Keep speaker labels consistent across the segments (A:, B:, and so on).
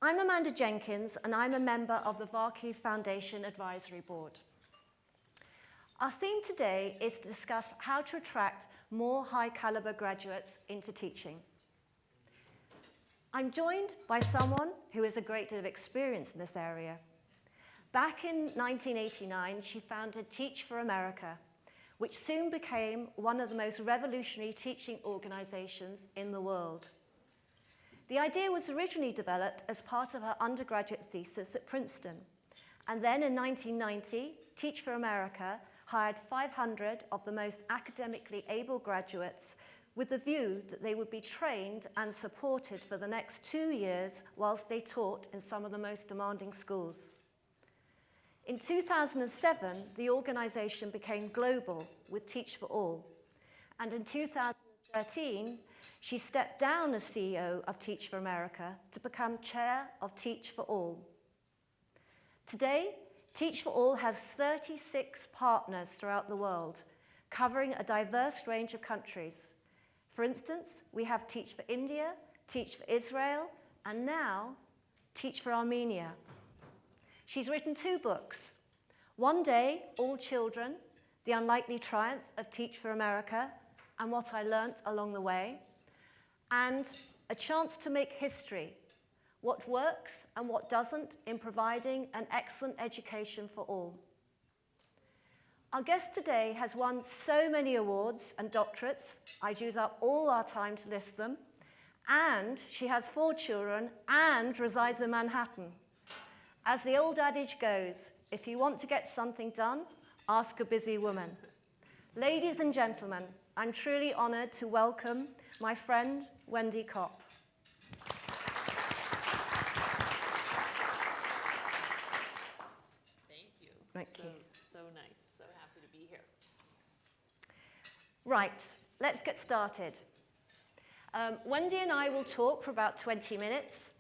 A: I'm Amanda Jenkins, and I'm a member of the Varkey Foundation Advisory Board. Our theme today is to discuss how to attract more high-caliber graduates into teaching. I'm joined by someone who has a great deal of experience in this area. Back in 1989, she founded Teach for America, which soon became one of the most revolutionary teaching organizations in the world. The idea was originally developed as part of her undergraduate thesis at Princeton. And then in 1990, Teach for America hired 500 of the most academically able graduates with the view that they would be trained and supported for the next 2 years whilst they taught in some of the most demanding schools. In 2007, the organization became global with Teach for All. And in 2013, she stepped down as CEO of Teach for America to become chair of Teach for All. Today, Teach for All has 36 partners throughout the world, covering a diverse range of countries. For instance, we have Teach for India, Teach for Israel, and now Teach for Armenia. She's written 2 books. One Day, All Children, The Unlikely Triumph of Teach for America, and What I Learnt Along the Way, and A Chance to Make History, What Works and What Doesn't in Providing an Excellent Education for All. Our guest today has won so many awards and doctorates, I'd use up all our time to list them, and she has 4 children and resides in Manhattan. As the old adage goes, if you want to get something done, ask a busy woman. Ladies and gentlemen, I'm truly honored to welcome my friend, Wendy Kopp.
B: Thank you.
A: Thank you.
B: So nice. So happy to be here.
A: Right, let's get started. Wendy and I will talk for about 20 minutes,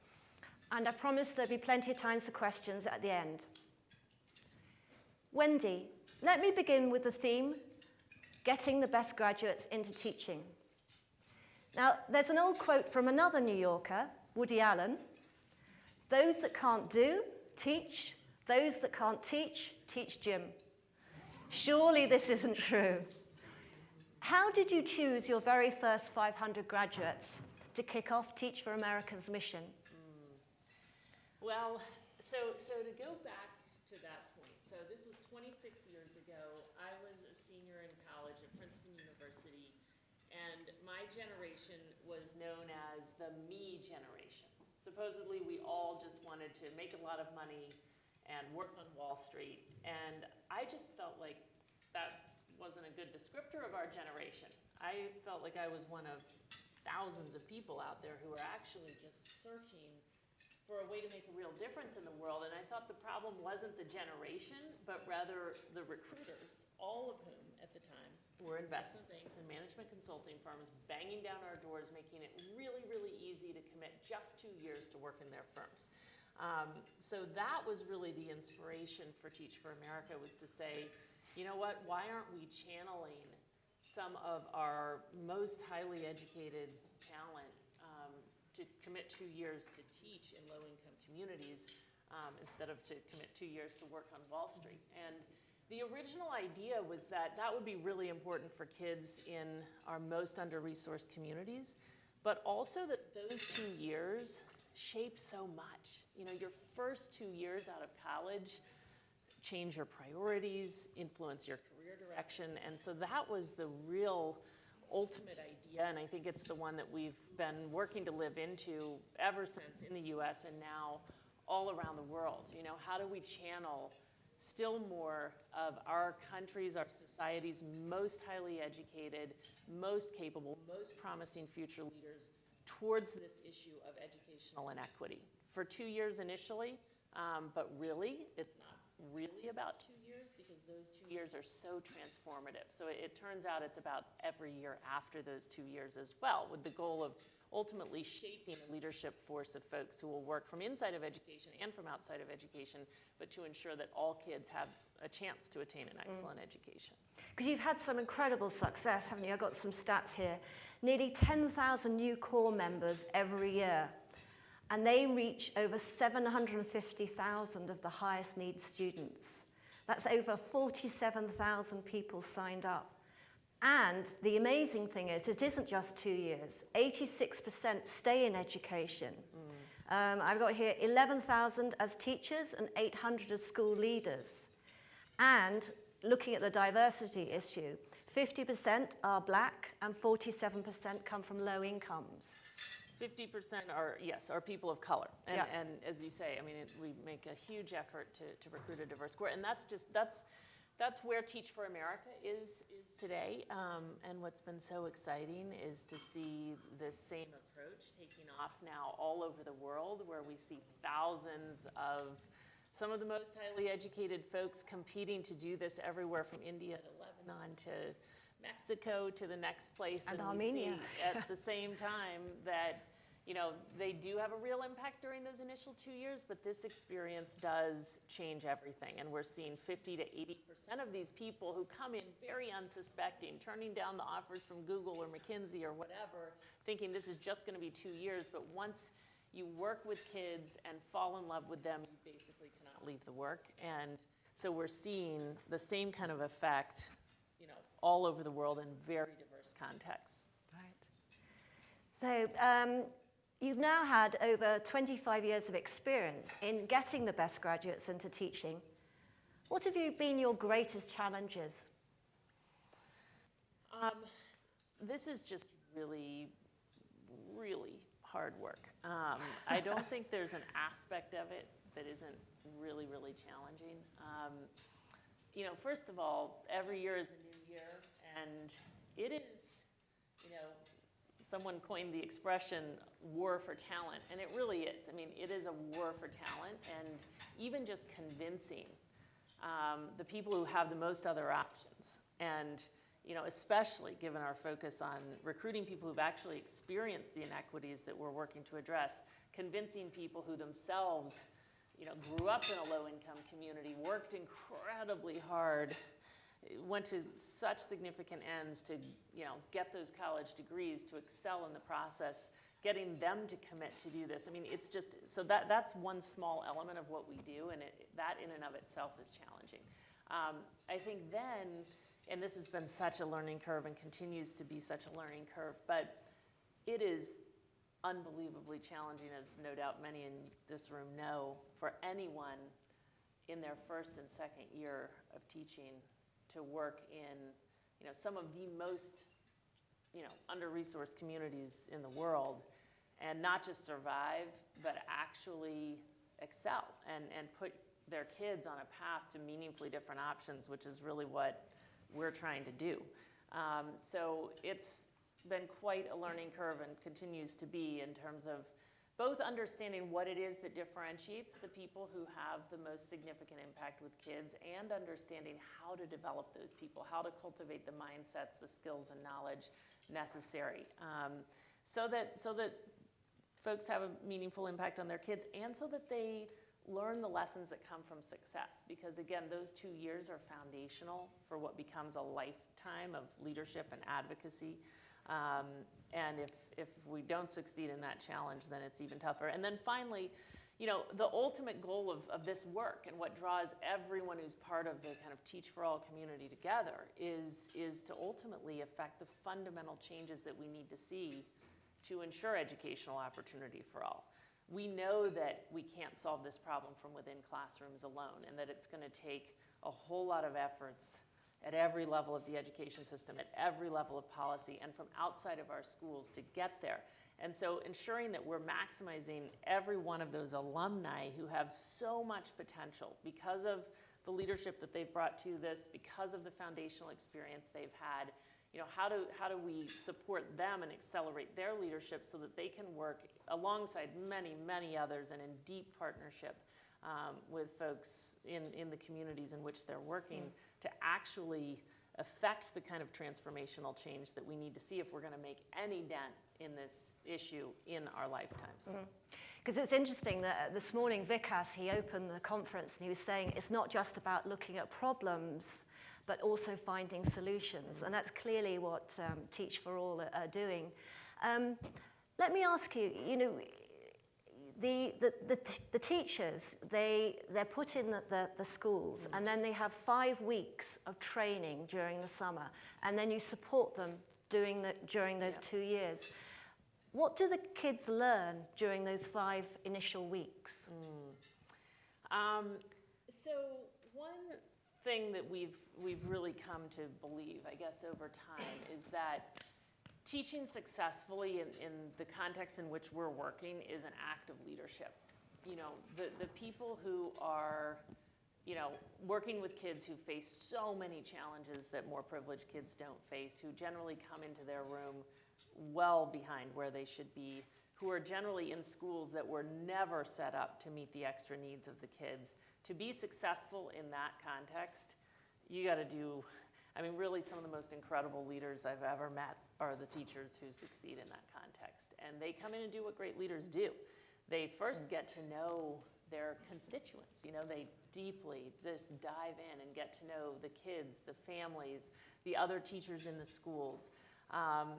A: and I promise there'll be plenty of time for questions at the end. Wendy, let me begin with the theme, getting the best graduates into teaching. Now, there's an old quote from another New Yorker, Woody Allen: "Those that can't do, teach. Those that can't teach, teach Jim." Surely this isn't true. How did you choose your very first 500 graduates to kick off Teach for America's mission?
B: Well, so to go back to that point, so this was 26 years ago. I was a senior in college at Princeton University, and my generation was known as the me generation. Supposedly, we all just wanted to make a lot of money and work on Wall Street, and I just felt like that wasn't a good descriptor of our generation. I felt like I was one of thousands of people out there who were actually just searching for a way to make a real difference in the world. And I thought the problem wasn't the generation, but rather the recruiters, all of whom at the time were investment banks and management consulting firms banging down our doors, making it really, really easy to commit just 2 years to work in their firms. So that was really the inspiration for Teach for America, was to say, you know what, why aren't we channeling some of our most highly educated talent to commit 2 years to teach in low-income communities instead of to commit 2 years to work on Wall Street. And the original idea was that that would be really important for kids in our most under-resourced communities, but also that those 2 years shape so much. You know, your first 2 years out of college change your priorities, influence your career direction, and so that was the real ultimate idea, and I think it's the one that we've been working to live into ever since in the US and now all around the world. You know, how do we channel still more of our country's, our society's most highly educated, most capable, most promising future leaders towards this issue of educational inequity? For 2 years initially, but really, it's not really about 2 years, because those 2 years are so transformative. So it turns out it's about every year after those 2 years as well, with the goal of ultimately shaping a leadership force of folks who will work from inside of education and from outside of education, but to ensure that all kids have a chance to attain an excellent education.
A: Because you've had some incredible success, haven't you? I've got some stats here. Nearly 10,000 new core members every year. and they reach over 750,000 of the highest needs students. That's over 47,000 people signed up. And the amazing thing is, it isn't just 2 years. 86% stay in education. I've got here 11,000 as teachers and 800 as school leaders. And looking at the diversity issue, 50% are black and 47% come from low incomes.
B: 50% are, yes, are people of color. And,
A: Yeah.
B: and as you say, I mean, we make a huge effort to recruit a diverse cohort. And that's where Teach for America is today. And what's been so exciting is to see this same approach taking off now all over the world, where we see thousands of some of the most highly educated folks competing to do this everywhere from India to Lebanon to Mexico to the next place.
A: And
B: we
A: Armenia.
B: see at the same time that, you know, they do have a real impact during those initial 2 years, but this experience does change everything. And we're seeing 50 to 80% of these people who come in very unsuspecting, turning down the offers from Google or McKinsey or whatever, thinking this is just gonna be 2 years. But once you work with kids and fall in love with them, you basically cannot leave the work. And so we're seeing the same kind of effect, you know, all over the world in very diverse contexts.
A: Right. So you've now had over 25 years of experience in getting the best graduates into teaching. What have been your greatest challenges?
B: This is just really, really hard work. I don't think there's an aspect of it that isn't really, really challenging. You know, first of all, every year is a new year, and it is, you know, someone coined the expression war for talent, and it really is. I mean, it is a war for talent, and even just convincing the people who have the most other options, and, you know, especially given our focus on recruiting people who've actually experienced the inequities that we're working to address, convincing people who themselves, you know, grew up in a low-income community, worked incredibly hard, went to such significant ends to, you know, get those college degrees, to excel in the process, getting them to commit to do this. I mean, it's just, so that's one small element of what we do, and that in and of itself is challenging. I think then, and this has been such a learning curve and continues to be such a learning curve, but it is unbelievably challenging, as no doubt many in this room know, for anyone in their first and second year of teaching to work in, you know, some of the most, you know, under-resourced communities in the world, and not just survive, but actually excel and put their kids on a path to meaningfully different options, which is really what we're trying to do. So it's been quite a learning curve and continues to be, in terms of both understanding what it is that differentiates the people who have the most significant impact with kids, and understanding how to develop those people, how to cultivate the mindsets, the skills and knowledge necessary, so that folks have a meaningful impact on their kids, and so that they learn the lessons that come from success. Because again, those 2 years are foundational for what becomes a lifetime of leadership and advocacy. And if we don't succeed in that challenge, then it's even tougher. And then finally, you know, the ultimate goal of this work, and what draws everyone who's part of the kind of Teach for All community together, is to ultimately affect the fundamental changes that we need to see to ensure educational opportunity for all. We know that we can't solve this problem from within classrooms alone, and that it's going to take a whole lot of efforts at every level of the education system, at every level of policy, and from outside of our schools to get there. And so ensuring that we're maximizing every one of those alumni who have so much potential because of the leadership that they've brought to this, because of the foundational experience they've had. You know, how do we support them and accelerate their leadership so that they can work alongside many, many others, and in deep partnership with folks in the communities in which they're working, to actually affect the kind of transformational change that we need to see if we're going to make any dent in this issue in our lifetimes.
A: Because it's interesting that this morning Vikas, he opened the conference and he was saying it's not just about looking at problems, but also finding solutions. And that's clearly what Teach for All are doing. Let me ask you, you know, The teachers, they're put in the schools, and then they have 5 weeks of training during the summer, and then you support them during those 2 years. What do the kids learn during those 5 initial weeks?
B: So one thing that we've really come to believe, I guess, over time is that teaching successfully in the context in which we're working is an act of leadership. You know, the people who are, you know, working with kids who face so many challenges that more privileged kids don't face, who generally come into their room well behind where they should be, who are generally in schools that were never set up to meet the extra needs of the kids. To be successful in that context, you got to do, I mean, really some of the most incredible leaders I've ever met are the teachers who succeed in that context. And they come in and do what great leaders do. They first get to know their constituents. You know, they deeply just dive in and get to know the kids, the families, the other teachers in the schools,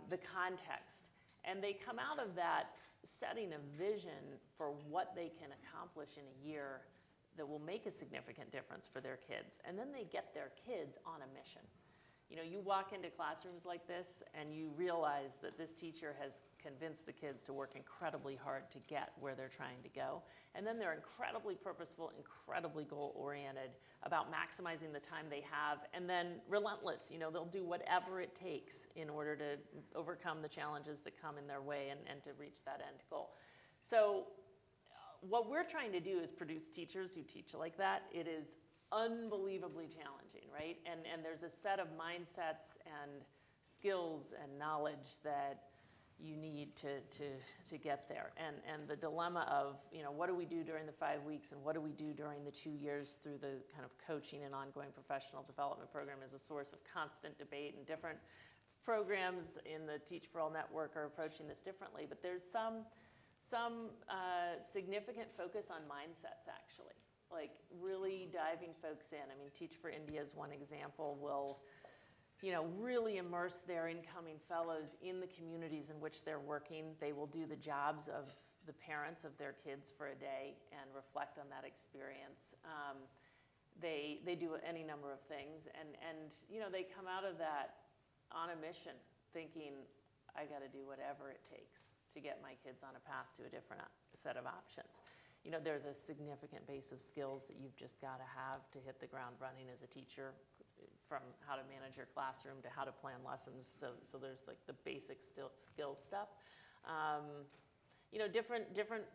B: the context. And they come out of that setting a vision for what they can accomplish in a year that will make a significant difference for their kids. And then they get their kids on a mission. You know, you walk into classrooms like this and you realize that this teacher has convinced the kids to work incredibly hard to get where they're trying to go. And then they're incredibly purposeful, incredibly goal-oriented about maximizing the time they have, and then relentless. You know, they'll do whatever it takes in order to overcome the challenges that come in their way and to reach that end goal. So what we're trying to do is produce teachers who teach like that. It is unbelievably challenging, right? And there's a set of mindsets and skills and knowledge that you need to get there. And the dilemma of, you know, what do we do during the 5 weeks and what do we do during the 2 years through the kind of coaching and ongoing professional development program is a source of constant debate, and different programs in the Teach for All network are approaching this differently. But there's some significant focus on mindsets, actually. Like really diving folks in. I mean, Teach for India is one example. Will, you know, really immerse their incoming fellows in the communities in which they're working. They will do the jobs of the parents of their kids for a day and reflect on that experience. They do any number of things, and you know, they come out of that on a mission, thinking, I got to do whatever it takes to get my kids on a path to a different set of options. You know, there's a significant base of skills that you've just got to have to hit the ground running as a teacher, from how to manage your classroom to how to plan lessons. So there's like the basic skills stuff. You know, different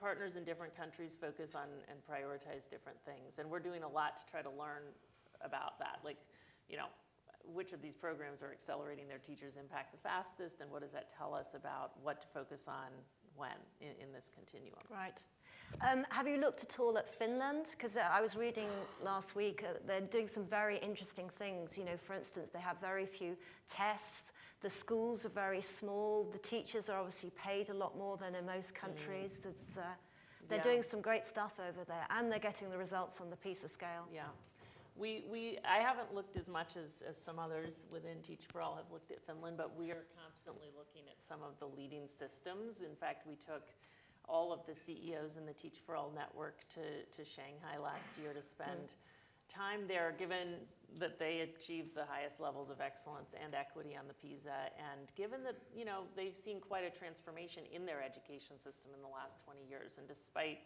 B: partners in different countries focus on and prioritize different things. And we're doing a lot to try to learn about that. Like, you know, which of these programs are accelerating their teachers' impact the fastest, and what does that tell us about what to focus on when in this continuum?
A: Right. Have you looked at all at Finland? Because I was reading last week, they're doing some very interesting things. You know, for instance, they have very few tests. The schools are very small. The teachers are obviously paid a lot more than in most countries. They're doing some great stuff over there, and they're getting the results on the PISA scale.
B: Yeah. I haven't looked as much as some others within Teach for All have looked at Finland, but we are constantly looking at some of the leading systems. In fact, we took all of the CEOs in the Teach for All network to Shanghai last year to spend time there, given that they achieved the highest levels of excellence and equity on the PISA, and given that, you know, they've seen quite a transformation in their education system in the last 20 years, and despite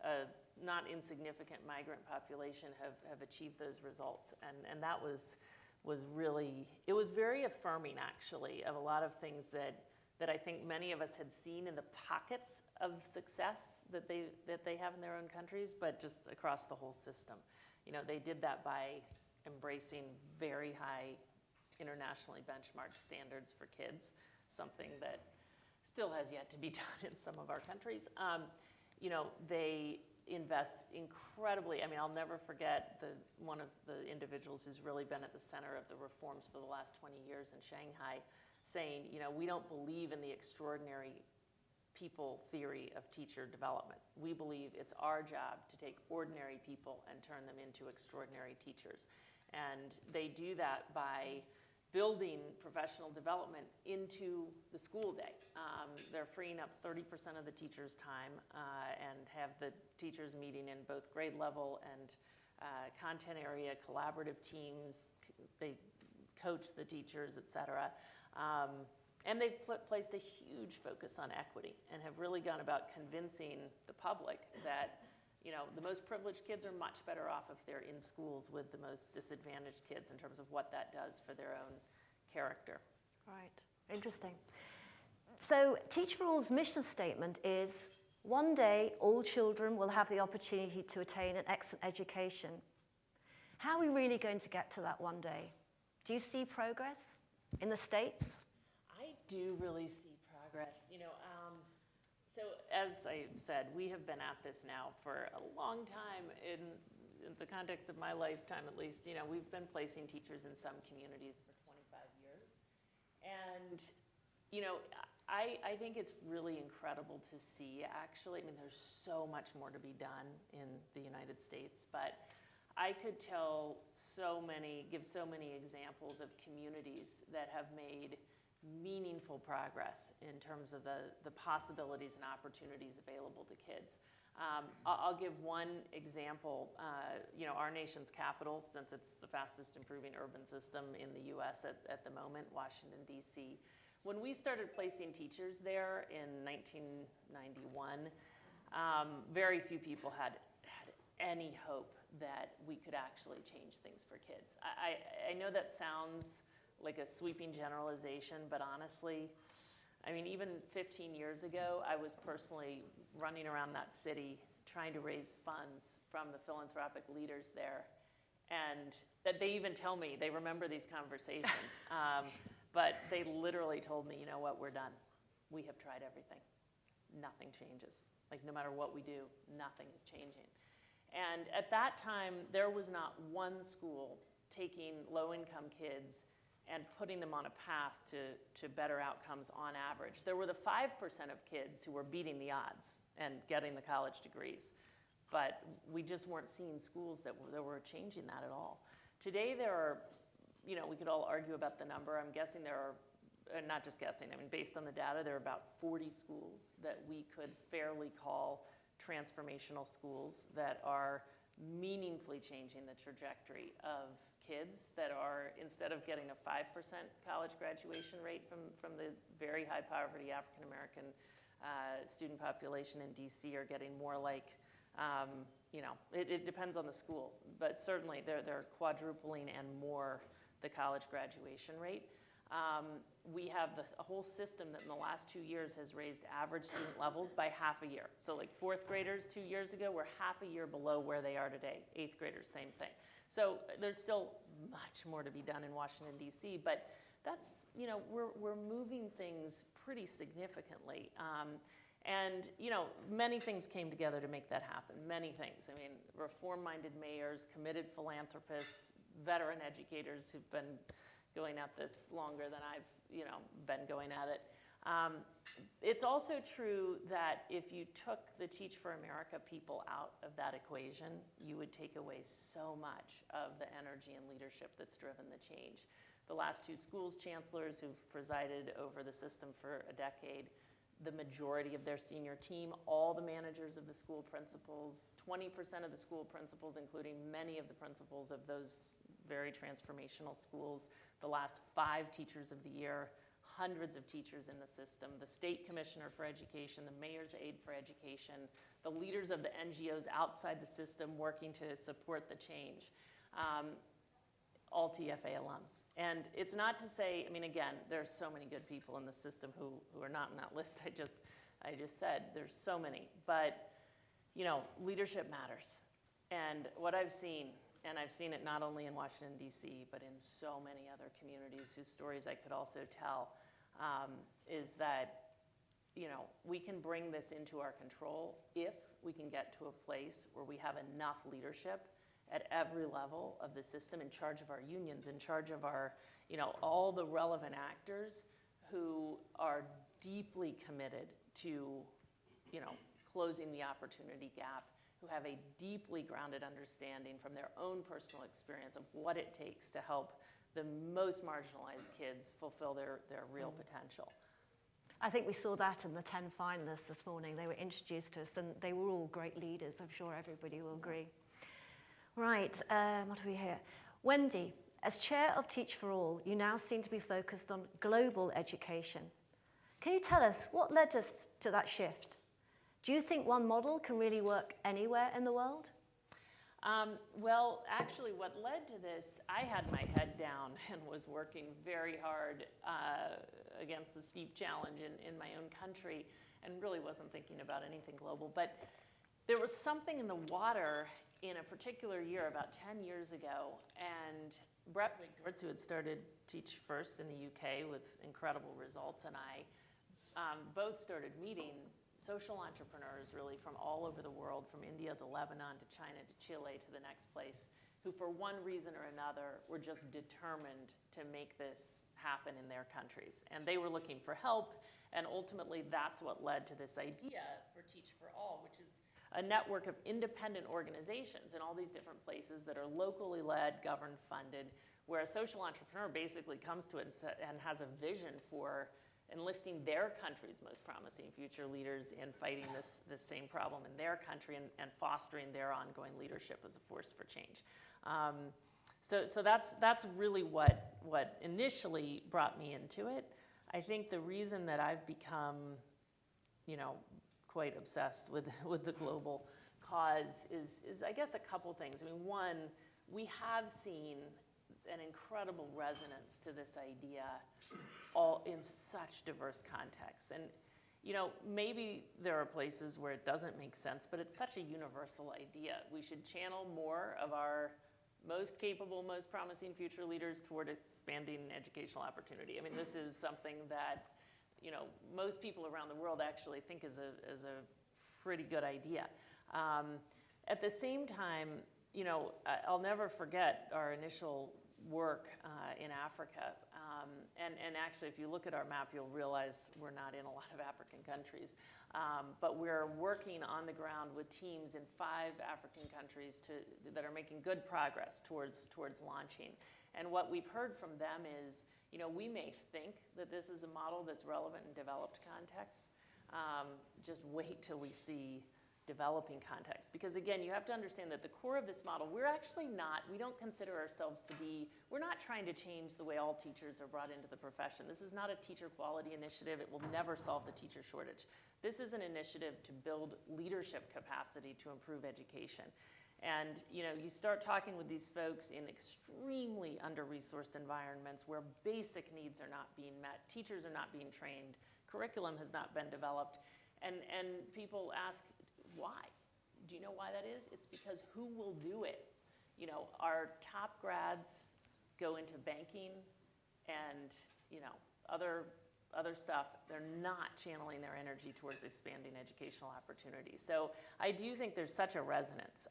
B: a not insignificant migrant population have achieved those results. And that was really, it was very affirming, actually, of a lot of things that I think many of us had seen in the pockets of success that they have in their own countries, but just across the whole system. You know, they did that by embracing very high internationally benchmarked standards for kids, something that still has yet to be done in some of our countries. You know, they invest incredibly. I mean, I'll never forget one of the individuals who's really been at the center of the reforms for the last 20 years in Shanghai, saying, you know, we don't believe in the extraordinary people theory of teacher development. We believe it's our job to take ordinary people and turn them into extraordinary teachers. And they do that by building professional development into the school day. They're freeing up 30% of the teachers' time and have the teachers meeting in both grade level and content area, collaborative teams. They coach the teachers, et cetera. And they've placed a huge focus on equity and have really gone about convincing the public that the most privileged kids are much better off if they're in schools with the most disadvantaged kids in terms of what that does for their own character.
A: Right, interesting. So Teach for All's mission statement is, one day all children will have the opportunity to attain an excellent education. How are we really going to get to that one day? Do you see progress in the States?
B: I do really see progress. So as I said, we have been at this now for a long time. In the context of my lifetime, at least, we've been placing teachers in some communities for 25 years. And, I think it's really incredible to see, actually. I mean, there's so much more to be done in the United States, but I could give so many examples of communities that have made meaningful progress in terms of the possibilities and opportunities available to kids. I'll give one example. Our nation's capital, since it's the fastest improving urban system in the US at the moment, Washington, D.C. When we started placing teachers there in 1991, very few people had any hope that we could actually change things for kids. I know that sounds like a sweeping generalization, but honestly, I mean, even 15 years ago, I was personally running around that city trying to raise funds from the philanthropic leaders there. And that they even tell me, they remember these conversations, but they literally told me, you know what, we're done. We have tried everything. Nothing changes. Like, no matter what we do, nothing is changing. And at that time, there was not one school taking low-income kids and putting them on a path to better outcomes on average. There were the 5% of kids who were beating the odds and getting the college degrees. But we just weren't seeing schools that were changing that at all. Today there are, we could all argue about the number. I'm guessing there are, not just guessing, I mean, based on the data, there are about 40 schools that we could fairly call transformational schools that are meaningfully changing the trajectory of kids, that are, instead of getting a 5% college graduation rate from the very high poverty African American student population in DC, are getting more like, it depends on the school, but certainly they're quadrupling and more the college graduation rate. We have a whole system that in the last 2 years has raised average student levels by half a year. So like fourth graders 2 years ago were half a year below where they are today. Eighth graders, same thing. So there's still much more to be done in Washington, D.C., but that's, we're moving things pretty significantly. And, many things came together to make that happen, many things. I mean, reform-minded mayors, committed philanthropists, veteran educators who've been going at this longer than I've, been going at it. It's also true that if you took the Teach for America people out of that equation, you would take away so much of the energy and leadership that's driven the change. The last two schools chancellors who've presided over the system for a decade, the majority of their senior team, all the managers of the school principals, 20% of the school principals, including many of the principals of those very transformational schools, the last 5 teachers of the year, hundreds of teachers in the system, the state commissioner for education, the mayor's aide for education, the leaders of the NGOs outside the system working to support the change, all TFA alums. And it's not to say, I mean, again, there's so many good people in the system who are not in that list I just said. There's so many, but leadership matters. And what I've seen, and I've seen it not only in Washington, D.C., but in so many other communities whose stories I could also tell, is that, we can bring this into our control if we can get to a place where we have enough leadership at every level of the system, in charge of our unions, in charge of our, all the relevant actors who are deeply committed to, closing the opportunity gap, who have a deeply grounded understanding from their own personal experience of what it takes to help the most marginalized kids fulfill their real potential.
A: I think we saw that in the 10 finalists this morning. They were introduced to us, and they were all great leaders. I'm sure everybody will agree. Right, what have we here? Wendy, as chair of Teach for All, you now seem to be focused on global education. Can you tell us what led us to that shift? Do you think one model can really work anywhere in the world?
B: Well, actually, what led to this, I had my head down and was working very hard against the steep challenge in my own country and really wasn't thinking about anything global. But there was something in the water in a particular year about 10 years ago, and Brett Wigdortz, who had started Teach First in the UK with incredible results, and I both started meeting social entrepreneurs really from all over the world, from India to Lebanon to China to Chile to the next place, who for one reason or another were just determined to make this happen in their countries. And they were looking for help, and ultimately that's what led to this idea for Teach for All, which is a network of independent organizations in all these different places that are locally led, governed, funded, where a social entrepreneur basically comes to it and has a vision for enlisting their country's most promising future leaders in fighting this same problem in their country and fostering their ongoing leadership as a force for change. So that's really what initially brought me into it. I think the reason that I've become, quite obsessed with the global cause is I guess a couple things. I mean, one, we have seen an incredible resonance to this idea all in such diverse contexts. And maybe there are places where it doesn't make sense, but it's such a universal idea. We should channel more of our most capable, most promising future leaders toward expanding educational opportunity. I mean, this is something that most people around the world actually think is a pretty good idea. At the same time, I'll never forget our initial work in Africa. And actually, if you look at our map, you'll realize we're not in a lot of African countries. But we're working on the ground with teams in 5 African countries that are making good progress towards launching. And what we've heard from them is, we may think that this is a model that's relevant in developed contexts. Just wait till we see developing context. Because again, you have to understand that the core of this model, we don't consider ourselves to be, we're not trying to change the way all teachers are brought into the profession. This is not a teacher quality initiative. It will never solve the teacher shortage. This is an initiative to build leadership capacity to improve education. And you start talking with these folks in extremely under-resourced environments where basic needs are not being met, teachers are not being trained, curriculum has not been developed, and people ask, why? Do you know why that is? It's because who will do it? Our top grads go into banking and other stuff. They're not channeling their energy towards expanding educational opportunities. So I do think there's such a resonance.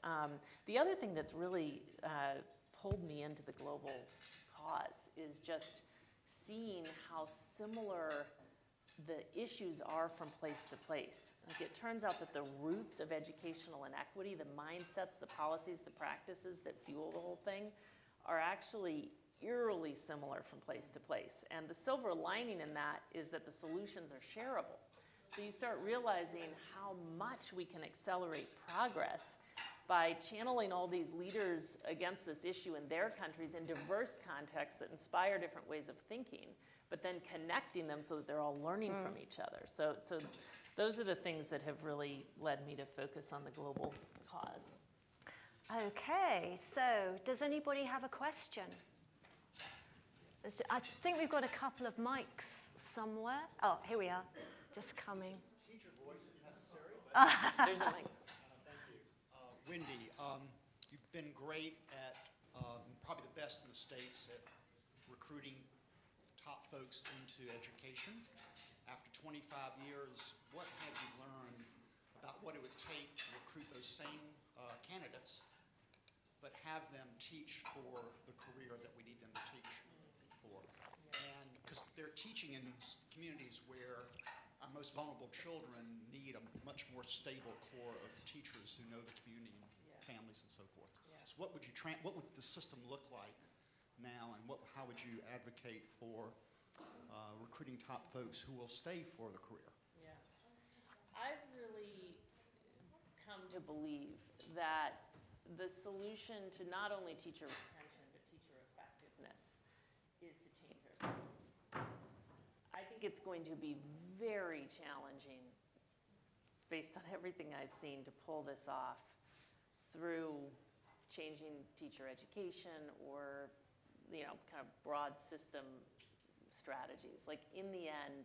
B: The other thing that's really pulled me into the global cause is just seeing how similar the issues are from place to place. Like, it turns out that the roots of educational inequity, the mindsets, the policies, the practices that fuel the whole thing are actually eerily similar from place to place. And the silver lining in that is that the solutions are shareable. So you start realizing how much we can accelerate progress by channeling all these leaders against this issue in their countries in diverse contexts that inspire different ways of thinking, but then connecting them so that they're all learning from each other. So those are the things that have really led me to focus on the global cause.
A: Okay, so does anybody have a question? I think we've got a couple of mics somewhere. Oh, here we are, just coming.
C: Teacher voice if necessary.
B: There's a mic.
C: Thank you. Wendy, you've been great at, probably the best in the States at recruiting top folks into education. After 25 years, what have you learned about what it would take to recruit those same candidates, but have them teach for the career that we need them to teach for? And because they're teaching in communities where our most vulnerable children need a much more stable core of teachers who know the community and families and so forth. So what would the system look like now, and how would you advocate for recruiting top folks who will stay for the career?
B: Yeah. I've really come to believe that the solution to not only teacher retention, but teacher effectiveness is to change our schools. I think it's going to be very challenging, based on everything I've seen, to pull this off through changing teacher education or, kind of broad system strategies. Like, in the end,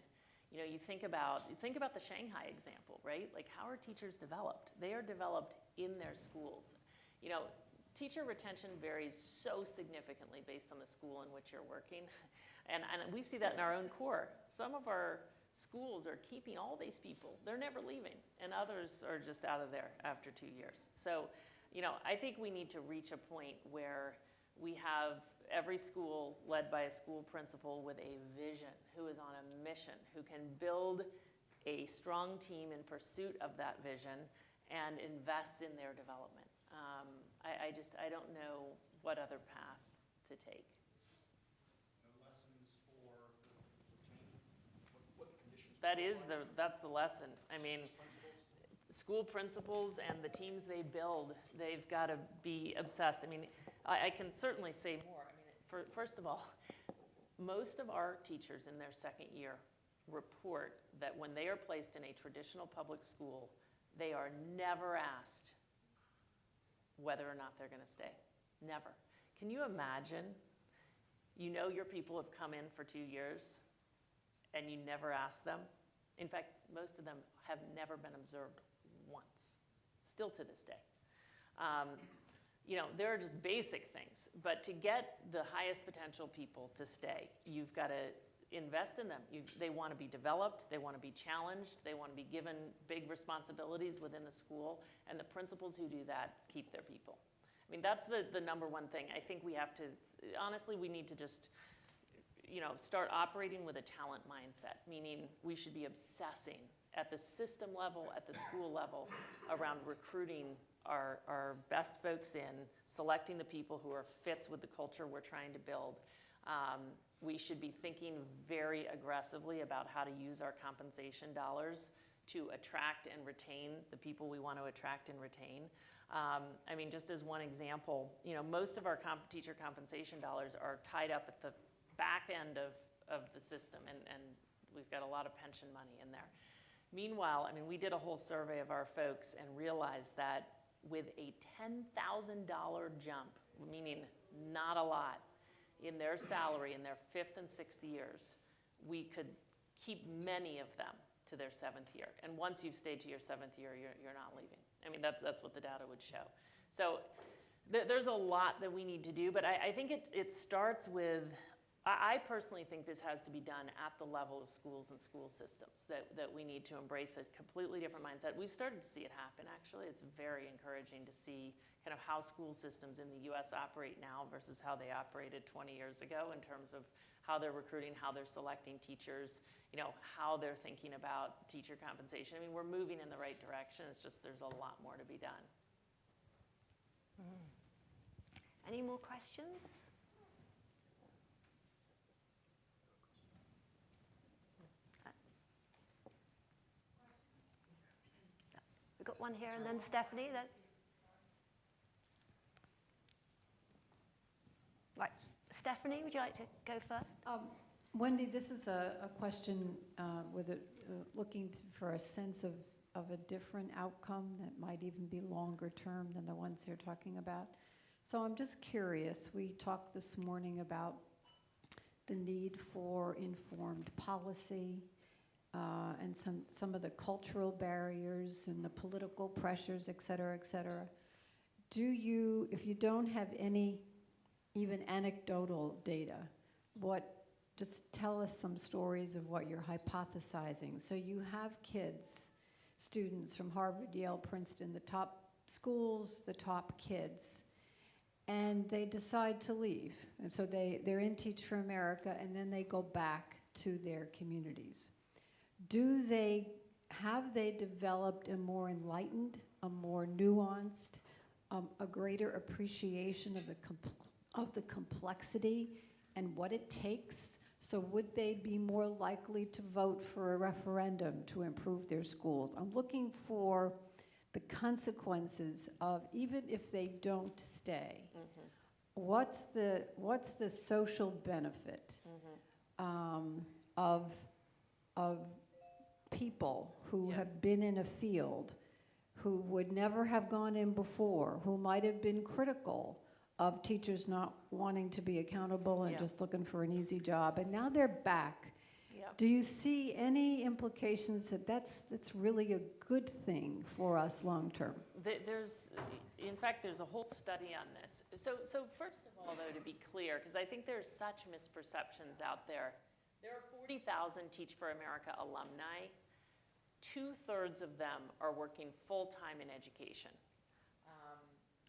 B: you think about the Shanghai example, right? Like, how are teachers developed? They are developed in their schools. Teacher retention varies so significantly based on the school in which you're working. And we see that in our own core. Some of our schools are keeping all these people. They're never leaving. And others are just out of there after 2 years. So, I think we need to reach a point where we have every school led by a school principal with a vision, who is on a mission, who can build a strong team in pursuit of that vision and invest in their development. I don't know what other path to take.
C: No lessons for what the conditions
B: That's the lesson. I mean, school principals and the teams they build, they've got to be obsessed. I mean, I can certainly say more. I mean, first of all, most of our teachers in their second year report that when they are placed in a traditional public school, they are never asked whether or not they're going to stay. Never. Can you imagine? Your people have come in for 2 years and you never ask them. In fact, most of them have never been observed once, still to this day. There are just basic things, but to get the highest potential people to stay, you've got to invest in them. They want to be developed, they want to be challenged, they want to be given big responsibilities within the school, and the principals who do that keep their people. I mean, that's the number one thing. I think we have to, honestly, we need to just, start operating with a talent mindset, meaning we should be obsessing at the system level, at the school level, around recruiting our best folks in, selecting the people who are fits with the culture we're trying to build. We should be thinking very aggressively about how to use our compensation dollars to attract and retain the people we want to attract and retain. I mean, just as one example, most of our teacher compensation dollars are tied up at the back end of the system, and we've got a lot of pension money in there. Meanwhile, I mean, we did a whole survey of our folks and realized that with a $10,000 jump, meaning not a lot, in their salary in their 5th and 6th years, we could keep many of them to their 7th year. And once you've stayed to your 7th year, you're not leaving. I mean, that's what the data would show. So there's a lot that we need to do, but I think it starts with, I personally think this has to be done at the level of schools and school systems, that we need to embrace a completely different mindset. We've started to see it happen, actually. It's very encouraging to see kind of how school systems in the US operate now versus how they operated 20 years ago in terms of how they're recruiting, how they're selecting teachers, how they're thinking about teacher compensation. I mean, we're moving in the right direction. It's just there's a lot more to be done.
A: Any more questions? We've got one here, and then Stephanie. Then. Right. Stephanie, would you like to go first?
D: Wendy, this is a question looking for a sense of a different outcome that might even be longer term than the ones you're talking about. So I'm just curious. We talked this morning about the need for informed policy, and some of the cultural barriers and the political pressures, et cetera, et cetera. If you don't have any even anecdotal data, just tell us some stories of what you're hypothesizing. So you have students from Harvard, Yale, Princeton, the top schools, the top kids, and they decide to leave. And so they're in Teach for America, and then they go back to their communities. Have they developed a more enlightened, a more nuanced, a greater appreciation of the of the complexity and what it takes? So would they be more likely to vote for a referendum to improve their schools? I'm looking for the consequences of, even if they don't stay, what's the social benefit of people who have been in a field, who would never have gone in before, who might have been critical of teachers not wanting to be accountable and just looking for an easy job, and now they're back.
B: Yep.
D: Do you see any implications that that's really a good thing for us long term?
B: In fact, there's a whole study on this. So first of all, though, to be clear, because I think there's such misperceptions out there, there are 40,000 Teach for America alumni. 2/3 of them are working full-time in education.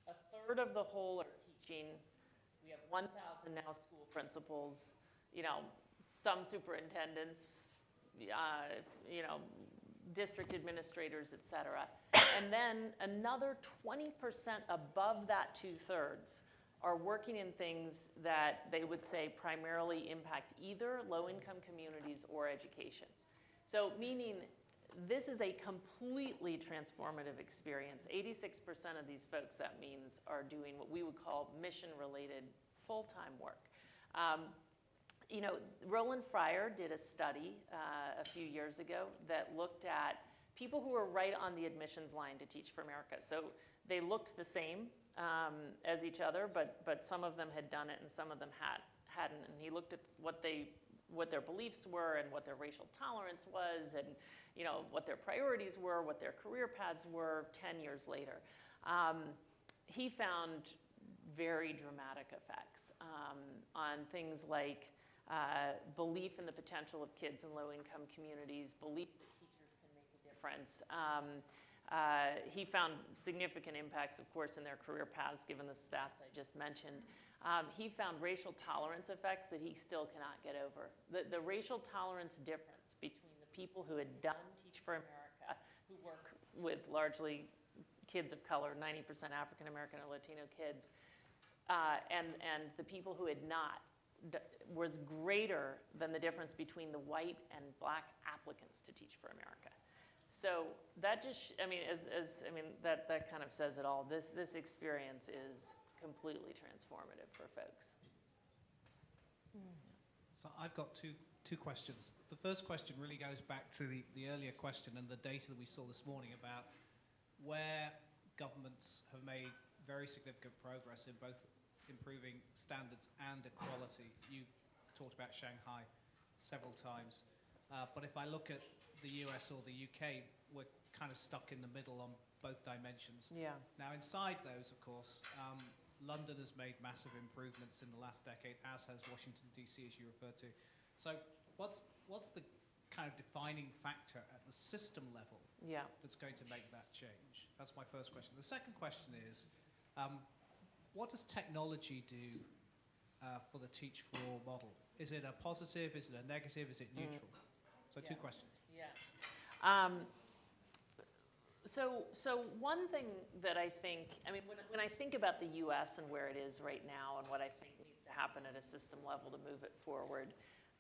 B: A third of the whole are teaching. We have 1,000 now school principals, some superintendents, district administrators, et cetera. And then another 20% above that 2/3 are working in things that they would say primarily impact either low-income communities or education. So meaning this is a completely transformative experience. 86% of these folks, that means, are doing what we would call mission-related full-time work. Roland Fryer did a study a few years ago that looked at people who were right on the admissions line to Teach for America. So they looked the same as each other, but some of them had done it and some of them hadn't. And he looked at what their beliefs were and what their racial tolerance was, and what their priorities were, what their career paths were 10 years later. He found very dramatic effects on things like belief in the potential of kids in low-income communities, belief that teachers can make a difference. He found significant impacts, of course, in their career paths, given the stats I just mentioned. He found racial tolerance effects that he still cannot get over. The racial tolerance difference between the people who had done Teach for America, who work with largely kids of color, 90% African American or Latino kids, and the people who had not, was greater than the difference between the white and black applicants to Teach for America. So that just, that kind of says it all. This experience is completely transformative for folks.
E: So I've got two questions. The first question really goes back to the earlier question and the data that we saw this morning about where governments have made very significant progress in both improving standards and equality. You talked about Shanghai several times, but if I look at the US or the UK, we're kind of stuck in the middle on both dimensions.
B: Yeah.
E: Now inside those, of course, London has made massive improvements in the last decade, as has Washington, D.C., as you referred to. So what's the kind of defining factor at the system level that's going to make that change? That's my first question. The second question is, what does technology do for the Teach for All model? Is it a positive? Is it a negative? Is it neutral? So two questions.
B: Yeah. So one thing that I think, when I think about the U.S. and where it is right now and what I think needs to happen at a system level to move it forward,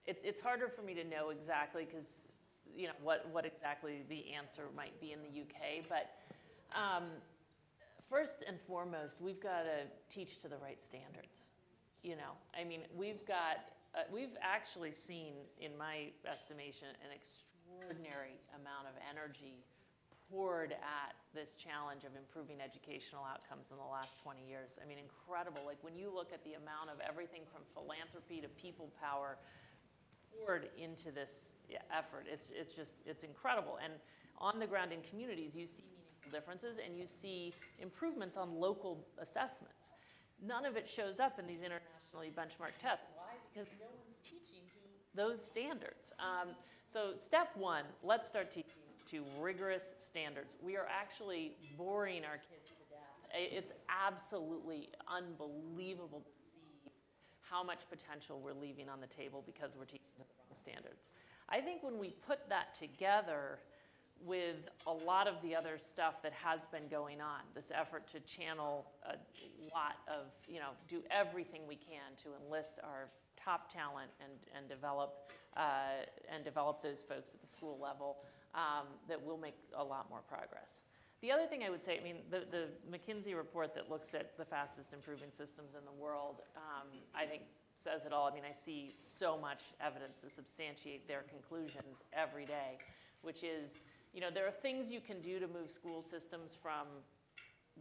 B: it's harder for me to know exactly because, what exactly the answer might be in the UK. But first and foremost, we've got to teach to the right standards. We've actually seen, in my estimation, an extraordinary amount of energy poured at this challenge of improving educational outcomes in the last 20 years. Incredible. Like when you look at the amount of everything from philanthropy to people power poured into this effort, it's incredible. And on the ground in communities, you see meaningful differences and you see improvements on local assessments. None of it shows up in these internationally benchmarked tests. Why? Because no one's teaching to those standards. So step one, let's start teaching to rigorous standards. We are actually boring our kids to death. It's absolutely unbelievable to see how much potential we're leaving on the table because we're teaching to the wrong standards. I think when we put that together with a lot of the other stuff that has been going on, this effort to channel a lot of, do everything we can to enlist our top talent and develop those folks at the school level, that will make a lot more progress. The other thing I would say, I mean, the McKinsey report that looks at the fastest improving systems in the world, I think says it all. I mean, I see so much evidence to substantiate their conclusions every day, which is, there are things you can do to move school systems from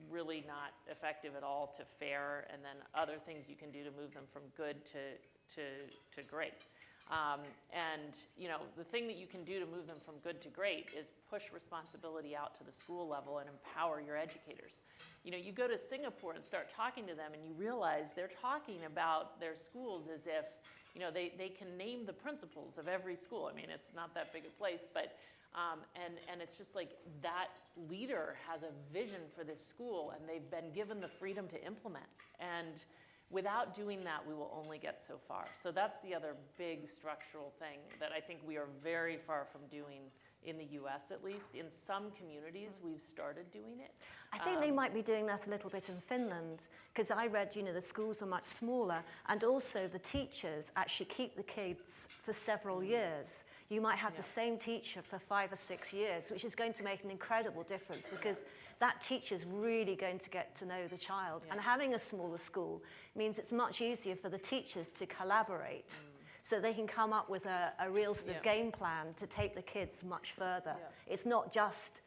B: really not effective at all to fair, and then other things you can do to move them from good to great. And the thing that you can do to move them from good to great is push responsibility out to the school level and empower your educators. You go to Singapore and start talking to them, and you realize they're talking about their schools as if, they can name the principals of every school. I mean, it's not that big a place, but and it's just like that leader has a vision for this school, and they've been given the freedom to implement. And without doing that, we will only get so far. So that's the other big structural thing that I think we are very far from doing in the US, at least. In some communities, we've started doing it.
A: I think they might be doing that a little bit in Finland, because I read, the schools are much smaller, and also the teachers actually keep the kids for several years. You might have the same teacher for 5 or 6 years, which is going to make an incredible difference, because that teacher's really going to get to know the child. And having a smaller school means it's much easier for the teachers to collaborate. So they can come up with a real sort of game plan to take the kids much further. It's not just,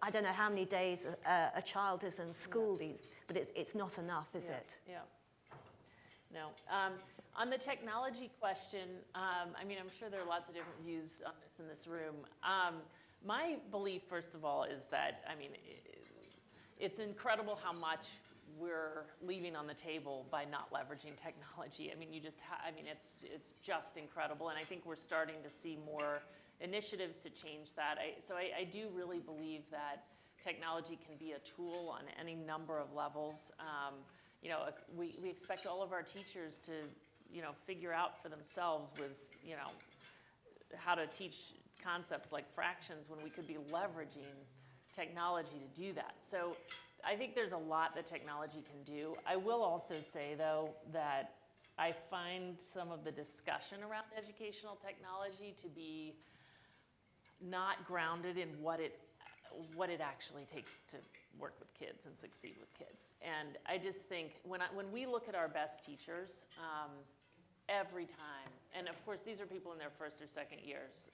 A: I don't know how many days a child is in school, but it's not enough, is it?
B: Yeah. No. On the technology question, I mean, I'm sure there are lots of different views on this in this room. My belief, first of all, is that, I mean, it's incredible how much we're leaving on the table by not leveraging technology. I mean, it's just incredible, and I think we're starting to see more initiatives to change that. So I do really believe that technology can be a tool on any number of levels. We expect all of our teachers to, figure out for themselves with, how to teach concepts like fractions when we could be leveraging technology to do that. So I think there's a lot that technology can do. I will also say, though, that I find some of the discussion around educational technology to be not grounded in what it actually takes to work with kids and succeed with kids. And I just think when we look at our best teachers, every time, and of course these are people in their first or second years,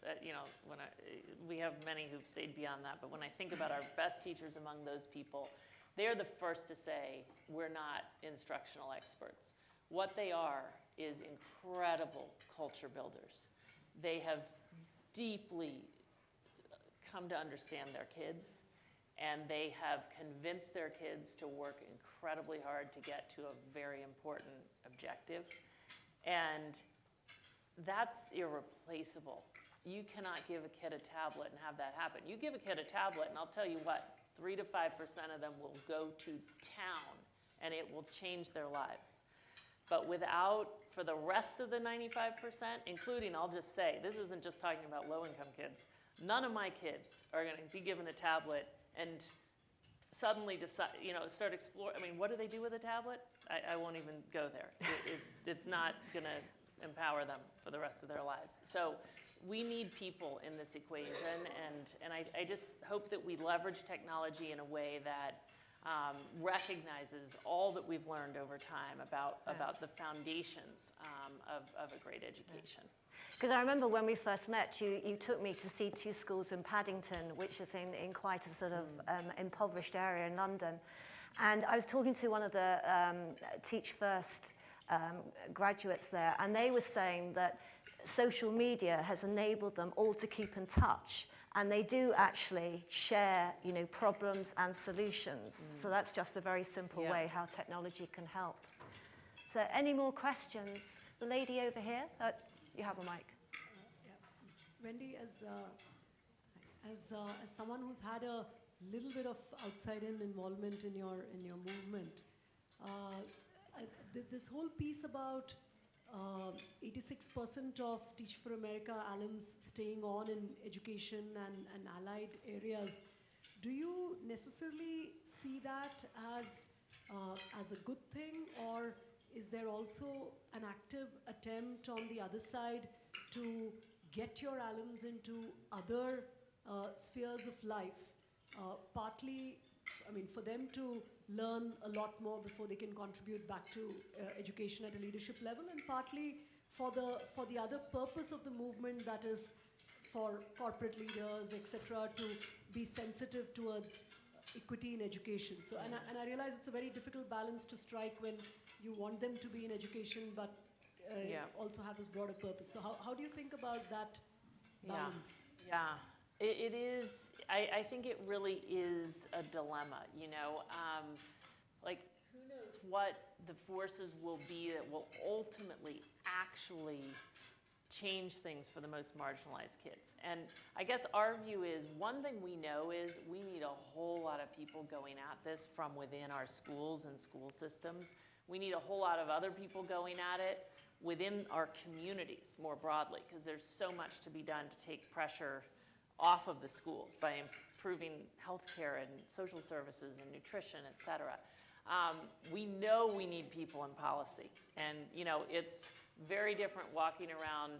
B: we have many who've stayed beyond that, but when I think about our best teachers among those people, they're the first to say, we're not instructional experts. What they are is incredible culture builders. They have deeply come to understand their kids, and they have convinced their kids to work incredibly hard to get to a very important objective. And that's irreplaceable. You cannot give a kid a tablet and have that happen. You give a kid a tablet, and I'll tell you what, 3 to 5% of them will go to town, and it will change their lives. But for the rest of the 95%, including, I'll just say, this isn't just talking about low-income kids. None of my kids are going to be given a tablet and suddenly decide, start exploring. I mean, what do they do with a tablet? I won't even go there. It's not going to empower them for the rest of their lives. So we need people in this equation, and I just hope that we leverage technology in a way that recognizes all that we've learned over time about the foundations of a great education.
A: Because I remember when we first met, you took me to see 2 schools in Paddington, which is in quite a sort of impoverished area in London. And I was talking to one of the Teach First graduates there, and they were saying that social media has enabled them all to keep in touch, and they do actually share, problems and solutions. So that's just a very simple way how technology can help. So any more questions? The lady over here, you have a mic.
F: Wendy, as someone who's had a little bit of outside-in involvement in your movement, this whole piece about 86% of Teach for America alums staying on in education and allied areas. Do you necessarily see that as a good thing, or is there also an active attempt on the other side to get your alums into other spheres of life? Partly, I mean, for them to learn a lot more before they can contribute back to education at a leadership level, and partly for the other purpose of the movement, that is for corporate leaders, etc., to be sensitive towards equity in education. So, and I realize it's a very difficult balance to strike when you want them to be in education, but also have this broader purpose. So how do you think about that balance?
B: Yeah. It is, I think it really is a dilemma, you know. Like, who knows what the forces will be that will ultimately actually change things for the most marginalized kids. And I guess our view is, one thing we know is we need a whole lot of people going at this from within our schools and school systems. We need a whole lot of other people going at it within our communities more broadly, because there's so much to be done to take pressure off of the schools by improving healthcare and social services and nutrition, et cetera. We know we need people in policy. And, you know, it's very different walking around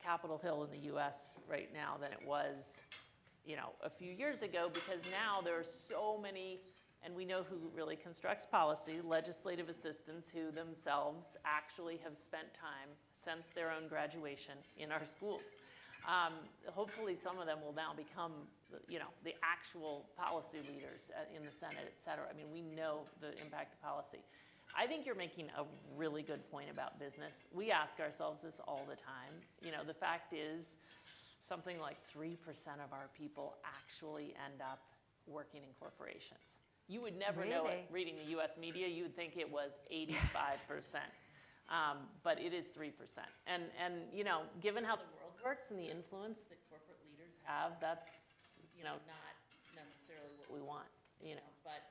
B: Capitol Hill in the US right now than it was, you know, a few years ago, because now there are so many, and we know who really constructs policy, legislative assistants who themselves actually have spent time since their own graduation in our schools. Hopefully some of them will now become, you know, the actual policy leaders in the Senate, et cetera. I mean, we know the impact of policy. I think you're making a really good point about business. We ask ourselves this all the time. You know, the fact is something like 3% of our people actually end up working in corporations. You would never know it reading the US media. You would think it was 85%. But it is 3%. And you know, given how the world works and the influence that corporate leaders have, that's, you know, not necessarily what we want, you know, but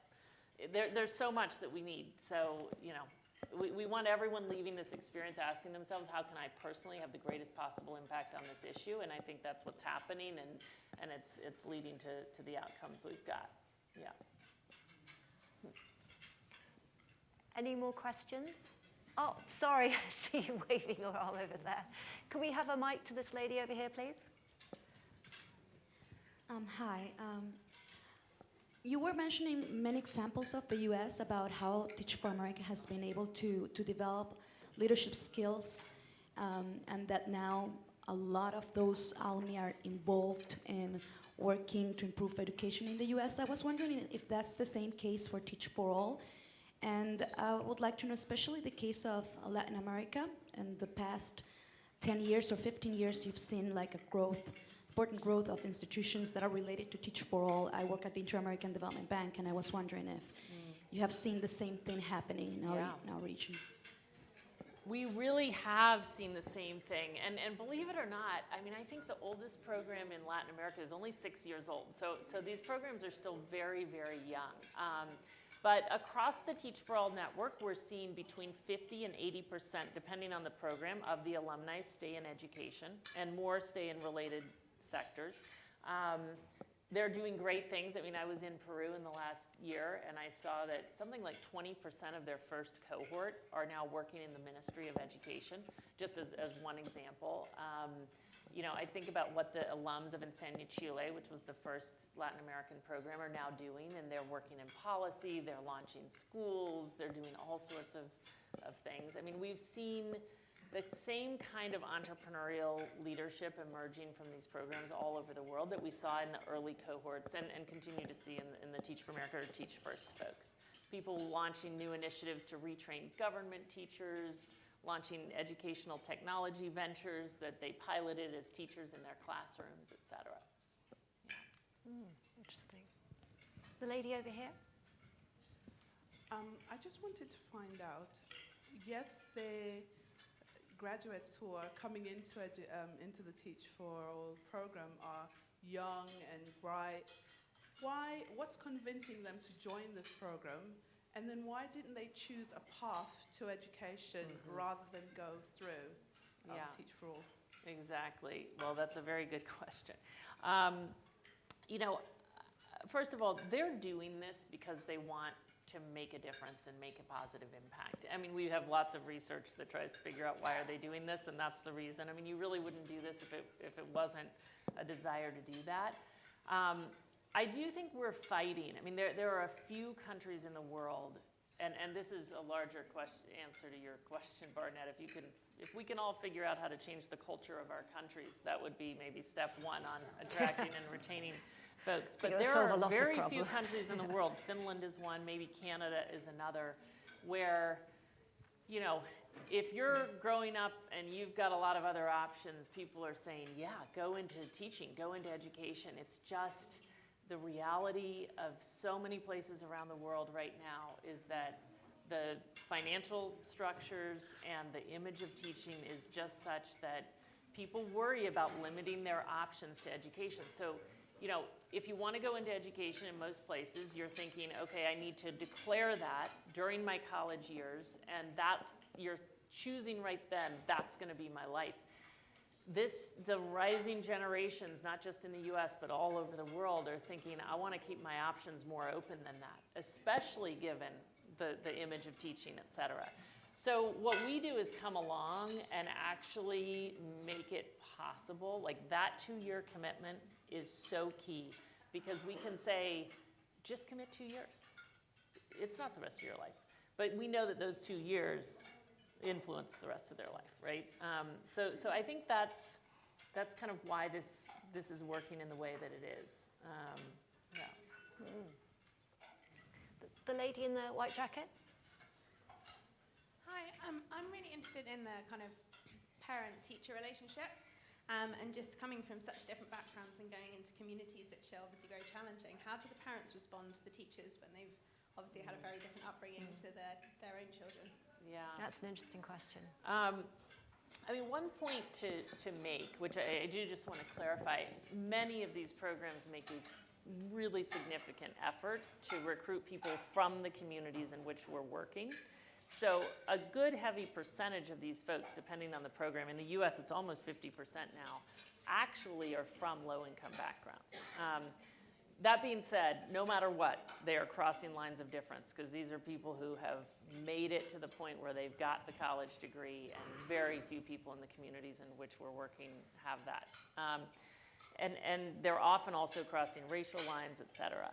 B: there's so much that we need. So, you know, we want everyone leaving this experience asking themselves, how can I personally have the greatest possible impact on this issue? And I think that's what's happening, and it's leading to the outcomes we've got. Yeah.
A: Any more questions? Oh, sorry, I see you waving your arm over there. Can we have a mic to this lady over here, please?
G: Hi. You were mentioning many examples of the US about how Teach for America has been able to develop leadership skills, and that now a lot of those alumni are involved in working to improve education in the US. I was wondering if that's the same case for Teach for All. And I would like to know especially the case of Latin America. In the past 10 years or 15 years, you've seen like a growth, important growth of institutions that are related to Teach for All. I work at the Inter-American Development Bank, and I was wondering if you have seen the same thing happening in our region.
B: We really have seen the same thing. And believe it or not, I mean, I think the oldest program in Latin America is only 6 years old. So these programs are still very, very young. But across the Teach for All network, we're seeing between 50 and 80%, depending on the program, of the alumni stay in education, and more stay in related sectors. They're doing great things. I mean, I was in Peru in the last year, and I saw that something like 20% of their first cohort are now working in the Ministry of Education, just as one example. You know, I think about what the alums of Enseña Chile, which was the first Latin American program, are now doing, and they're working in policy, they're launching schools, they're doing all sorts of things. I mean, we've seen the same kind of entrepreneurial leadership emerging from these programs all over the world that we saw in the early cohorts and continue to see in the Teach for America or Teach First folks. People launching new initiatives to retrain government teachers, launching educational technology ventures that they piloted as teachers in their classrooms, et cetera.
A: Interesting. The lady over here?
H: I just wanted to find out, yes, the graduates who are coming into the Teach for All program are young and bright. What's convincing them to join this program? And then why didn't they choose a path to education rather than go through
B: Yeah.
H: Teach for All?
B: Exactly. Well, that's a very good question. You know, first of all, they're doing this because they want to make a difference and make a positive impact. I mean, we have lots of research that tries to figure out why are they doing this, and that's the reason. I mean, you really wouldn't do this if it wasn't a desire to do that. I do think we're fighting. I mean, there are a few countries in the world, and this is a larger answer to your question, Barnett. If we can all figure out how to change the culture of our countries, that would be maybe step one on attracting and retaining folks. But there are very few countries in the world, Finland is one, maybe Canada is another, where, you know, if you're growing up and you've got a lot of other options, people are saying, yeah, go into teaching, go into education. It's just the reality of so many places around the world right now is that the financial structures and the image of teaching is just such that people worry about limiting their options to education. So, you know, if you want to go into education in most places, you're thinking, okay, I need to declare that during my college years, and that you're choosing right then, that's going to be my life. The rising generations, not just in the US, but all over the world, are thinking, I want to keep my options more open than that, especially given the image of teaching, et cetera. So what we do is come along and actually make it possible. Like, that 2-year commitment is so key, because we can say, just commit 2 years. It's not the rest of your life. But we know that those 2 years influence the rest of their life, right? So I think that's kind of why this is working in the way that it is. Yeah.
A: The lady in the white jacket?
I: Hi, I'm really interested in the kind of parent-teacher relationship, and just coming from such different backgrounds and going into communities which are obviously very challenging. How do the parents respond to the teachers when they've obviously had a very different upbringing to their own children?
B: Yeah.
A: That's an interesting question.
B: I mean, one point to make, which I do just want to clarify, many of these programs make a really significant effort to recruit people from the communities in which we're working. So a good heavy percentage of these folks, depending on the program, in the US it's almost 50% now, actually are from low-income backgrounds. That being said, no matter what, they are crossing lines of difference, because these are people who have made it to the point where they've got the college degree, and very few people in the communities in which we're working have that. And they're often also crossing racial lines, et cetera.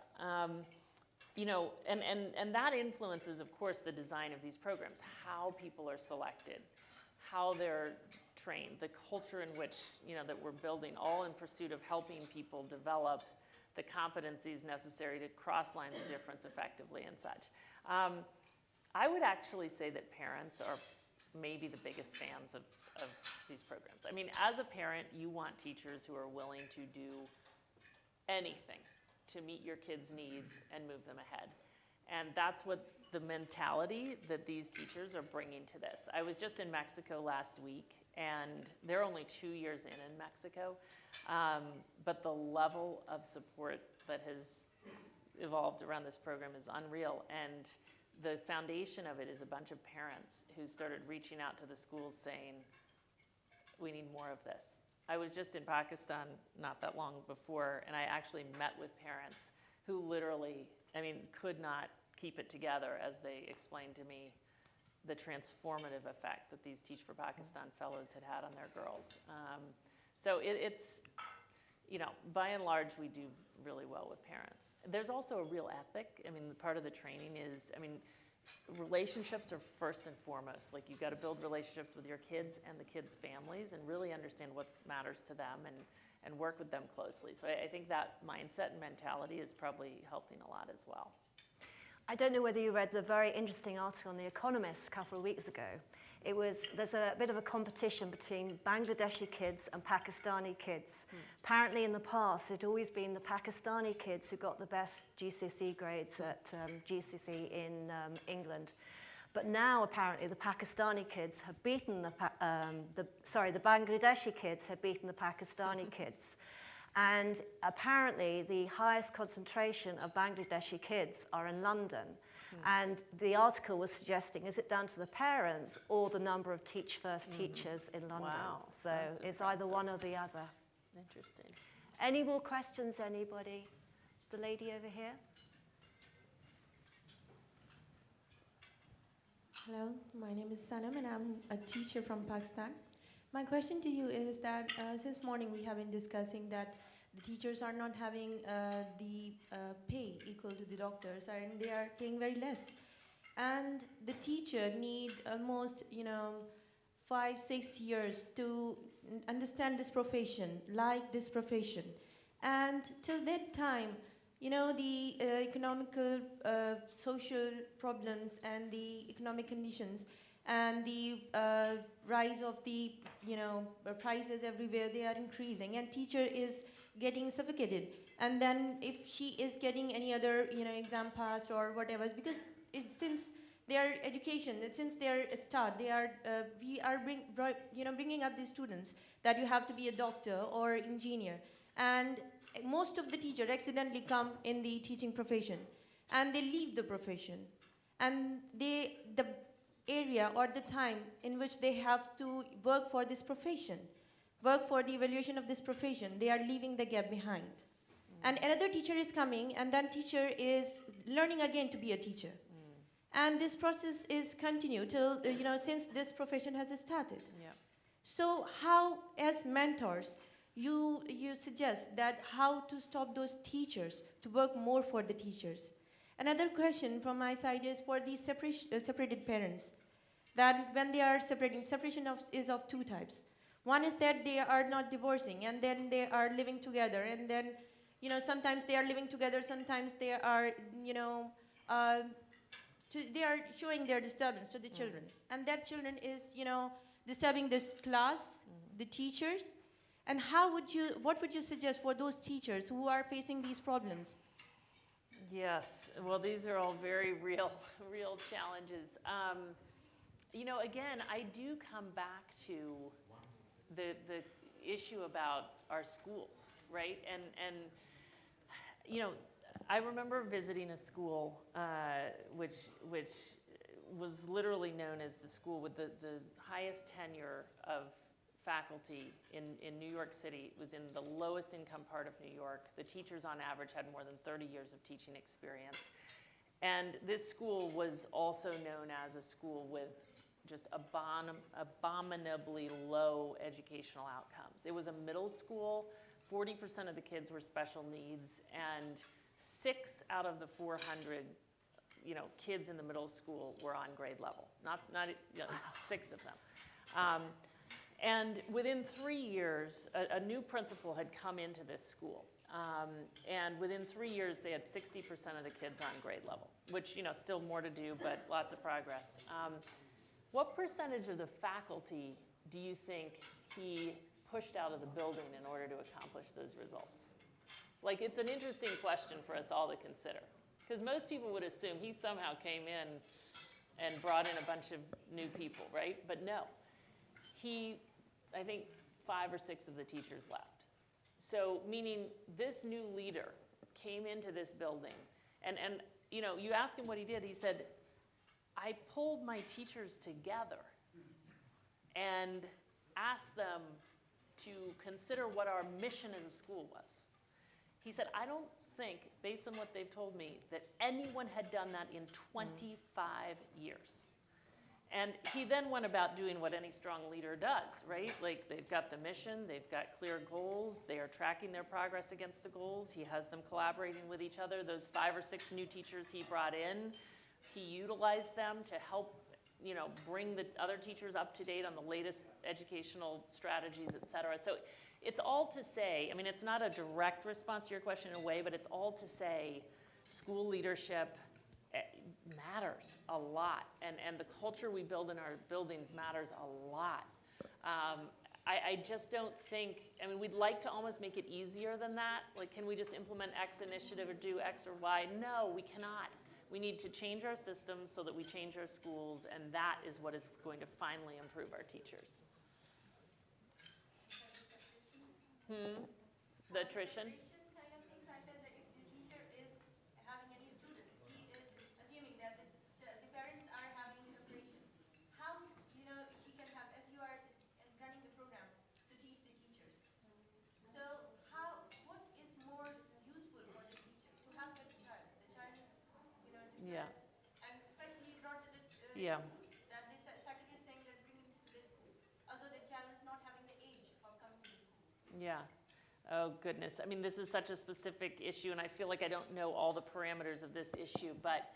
B: You know, and that influences, of course, the design of these programs, how people are selected, how they're trained, the culture in which, you know, that we're building, all in pursuit of helping people develop the competencies necessary to cross lines of difference effectively and such. I would actually say that parents are maybe the biggest fans of these programs. I mean, as a parent, you want teachers who are willing to do anything to meet your kids' needs and move them ahead. And that's what the mentality that these teachers are bringing to this. I was just in Mexico last week, and they're only 2 years in Mexico, but the level of support that has evolved around this program is unreal. And the foundation of it is a bunch of parents who started reaching out to the schools saying, we need more of this. I was just in Pakistan not that long before, and I actually met with parents who literally, I mean, could not keep it together as they explained to me the transformative effect that these Teach for Pakistan fellows had on their girls. So it's, you know, by and large, we do really well with parents. There's also a real ethic. I mean, part of the training is, I mean, relationships are first and foremost. Like, you've got to build relationships with your kids and the kids' families and really understand what matters to them and work with them closely. So I think that mindset and mentality is probably helping a lot as well.
A: I don't know whether you read the very interesting article in The Economist a couple of weeks ago. There's a bit of a competition between Bangladeshi kids and Pakistani kids. Apparently in the past, it'd always been the Pakistani kids who got the best GCSE grades at GCSE in England. But now apparently the Pakistani kids have beaten the Bangladeshi kids have beaten the Pakistani kids. And apparently the highest concentration of Bangladeshi kids are in London. And the article was suggesting, is it down to the parents or the number of Teach First teachers in London?
B: Wow,
A: So
B: that's
A: it's either
B: impressive.
A: one or the other.
B: Interesting.
A: Any more questions, anybody? The lady over here?
J: Hello, my name is Sanam and I'm a teacher from Pakistan. My question to you is that since morning we have been discussing that the teachers are not having the pay equal to the doctors and they are paying very less. And the teacher need almost, 5-6 years to understand this profession, like this profession. And till that time, the economical, social problems and the economic conditions and the rise of the, prices everywhere, they are increasing and teacher is getting suffocated. And then if she is getting any other, exam passed or whatever, because since their education, since their start, they are, we are bringing up these students that you have to be a doctor or engineer. And most of the teachers accidentally come in the teaching profession and they leave the profession. And the area or the time in which they have to work for this profession, work for the evaluation of this profession, they are leaving the gap behind. And another teacher is coming and then teacher is learning again to be a teacher. And this process is continued till, since this profession has started.
B: Yeah.
J: So how, as mentors, you suggest that how to stop those teachers to work more for the teachers? Another question from my side is for the separated parents, that when they are separating, separation is of two types. One is that they are not divorcing and then they are living together and then, sometimes they are living together, sometimes they are, they are showing their disturbance to the children. And that children is, disturbing this class, the teachers. And what would you suggest for those teachers who are facing these problems?
B: Yes, well, these are all very real challenges. Again, I do come back to the issue about our schools, right? And I remember visiting a school which was literally known as the school with the highest tenure of faculty in New York City. It was in the lowest income part of New York. The teachers on average had more than 30 years of teaching experience. And this school was also known as a school with just abominably low educational outcomes. It was a middle school. 40% of the kids were special needs, and 6 out of the 400 kids in the middle school were on grade level, not 6 of them. And within 3 years, a new principal had come into this school. And within 3 years, they had 60% of the kids on grade level, which, still more to do, but lots of progress. What percentage of the faculty do you think he pushed out of the building in order to accomplish those results? Like, it's an interesting question for us all to consider. Because most people would assume he somehow came in and brought in a bunch of new people, right? But no. I think 5 or 6 of the teachers left. So, meaning this new leader came into this building, and you ask him what he did, he said, I pulled my teachers together and asked them to consider what our mission as a school was. He said, I don't think, based on what they've told me, that anyone had done that in 25 years. And he then went about doing what any strong leader does, right? Like, they've got the mission, they've got clear goals, they are tracking their progress against the goals, he has them collaborating with each other. Those 5 or 6 new teachers he brought in, he utilized them to help, bring the other teachers up to date on the latest educational strategies, et cetera. So it's all to say, it's not a direct response to your question in a way, but it's all to say school leadership matters a lot, and the culture we build in our buildings matters a lot. I just don't think, we'd like to almost make it easier than that. Like, can we just implement X initiative or do X or Y? No, we cannot. We need to change our systems so that we change our schools, and that is what is going to finally improve our teachers. The attrition?
J: Kind of things like that if the teacher is having any students, he is assuming that the
B: Yeah.
J: that they started saying that bringing to the school, although the child is not having the age of coming to the school.
B: Yeah. Oh, goodness. I mean, this is such a specific issue, and I feel like I don't know all the parameters of this issue, but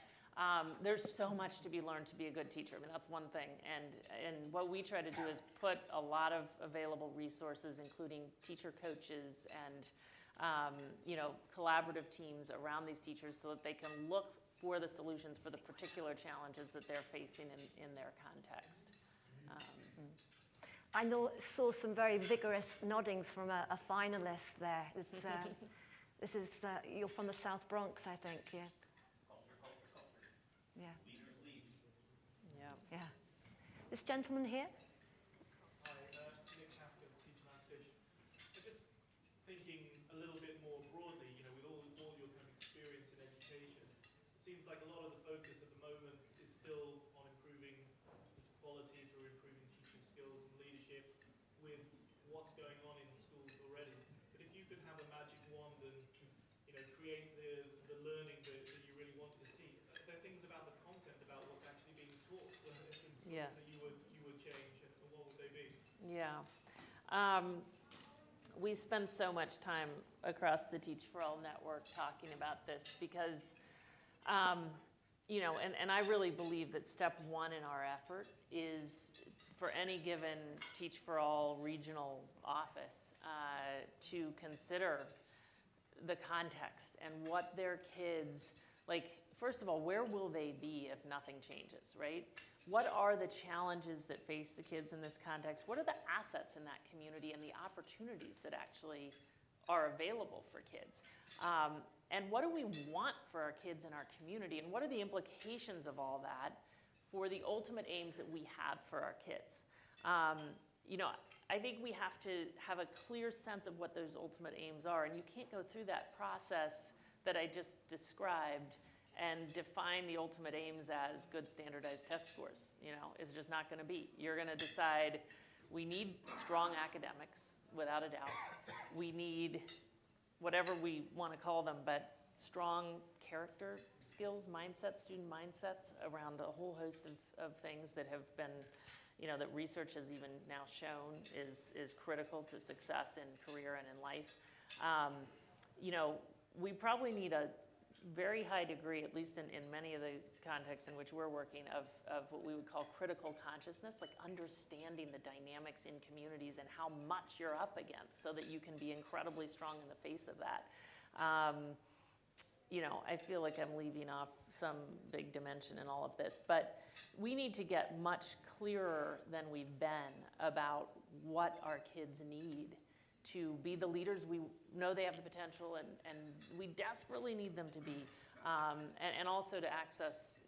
B: there's so much to be learned to be a good teacher. I mean, that's one thing. And what we try to do is put a lot of available resources, including teacher coaches and, collaborative teams around these teachers so that they can look for the solutions for the particular challenges that they're facing in their context.
A: I saw some very vigorous noddings from a finalist there. This is, you're from the South Bronx, I think, yeah. Yeah.
K: Leaders lead.
B: Yeah.
A: Yeah. This gentleman here?
L: Hi, Nick Kafka, Teaching Foundation. I'm just thinking a little bit more broadly, with all your kind of experience in education, it seems like a lot of the focus at the moment is still on improving quality through improving teaching skills and leadership with what's going on in schools already. But if you could have a magic wand and, create the learning that you really wanted to see, are there things about the content, about what's actually being taught in schools
B: Yes.
L: that you would change, and what would they be?
B: Yeah. We spend so much time across the Teach for All network talking about this because, and I really believe that step one in our effort is for any given Teach for All regional office to consider the context and what their kids, first of all, where will they be if nothing changes, right? What are the challenges that face the kids in this context? What are the assets in that community and the opportunities that actually are available for kids? And what do we want for our kids in our community? And what are the implications of all that for the ultimate aims that we have for our kids? I think we have to have a clear sense of what those ultimate aims are. And you can't go through that process that I just described and define the ultimate aims as good standardized test scores. It's just not going to be. You're going to decide we need strong academics, without a doubt. We need whatever we want to call them, but strong character skills, mindsets, student mindsets around a whole host of things that have been, that research has even now shown is critical to success in career and in life. We probably need a very high degree, at least in many of the contexts in which we're working, of what we would call critical consciousness, like understanding the dynamics in communities and how much you're up against so that you can be incredibly strong in the face of that. I feel like I'm leaving off some big dimension in all of this, but we need to get much clearer than we've been about what our kids need to be the leaders we know they have the potential and we desperately need them to be, and also to access,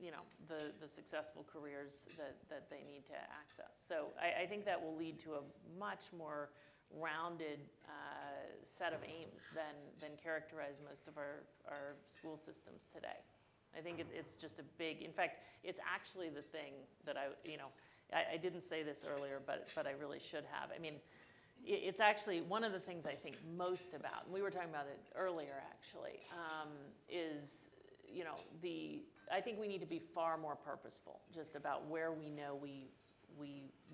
B: the successful careers that they need to access. So I think that will lead to a much more rounded set of aims than characterize most of our school systems today. I think it's just a big, in fact, it's actually the thing that I didn't say this earlier, but I really should have. I mean, it's actually one of the things I think most about, and we were talking about it earlier actually, is, I think we need to be far more purposeful just about where we know we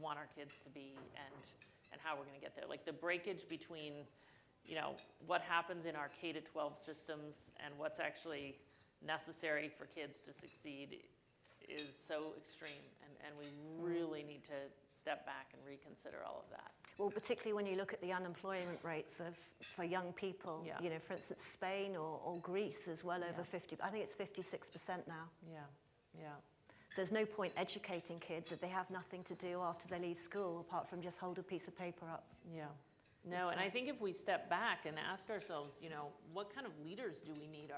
B: want our kids to be and how we're going to get there. Like the breakage between, what happens in our K-12 systems and what's actually necessary for kids to succeed is so extreme, and we really need to step back and reconsider all of that.
A: Well, particularly when you look at the unemployment rates for young people,
B: Yeah.
A: For instance, Spain or Greece is well over
B: Yeah.
A: 50, I think it's 56% now.
B: Yeah.
A: So there's no point educating kids if they have nothing to do after they leave school apart from just hold a piece of paper up.
B: Yeah. No, and I think if we step back and ask ourselves, what kind of leaders do we need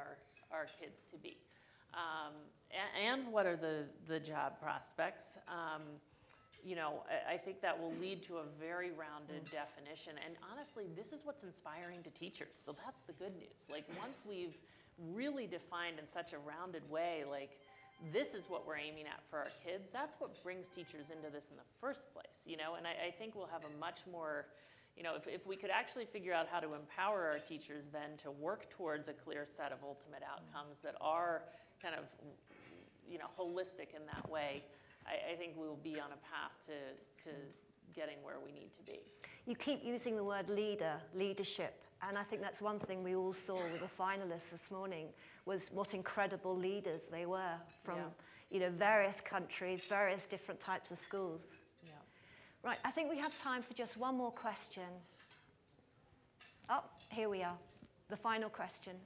B: our kids to be? And what are the job prospects? I think that will lead to a very rounded definition. And honestly, this is what's inspiring to teachers. So that's the good news. Like once we've really defined in such a rounded way, like this is what we're aiming at for our kids, that's what brings teachers into this in the first place, And I think we'll have a much more, if we could actually figure out how to empower our teachers then to work towards a clear set of ultimate outcomes that are kind of, holistic in that way, I think we will be on a path to getting where we need to be.
A: You keep using the word leadership, and I think that's one thing we all saw with the finalists this morning, was what incredible leaders they were from various countries, various different types of schools.
B: Yeah.
A: Right, I think we have time for just one more question. Oh, here we are, the final question.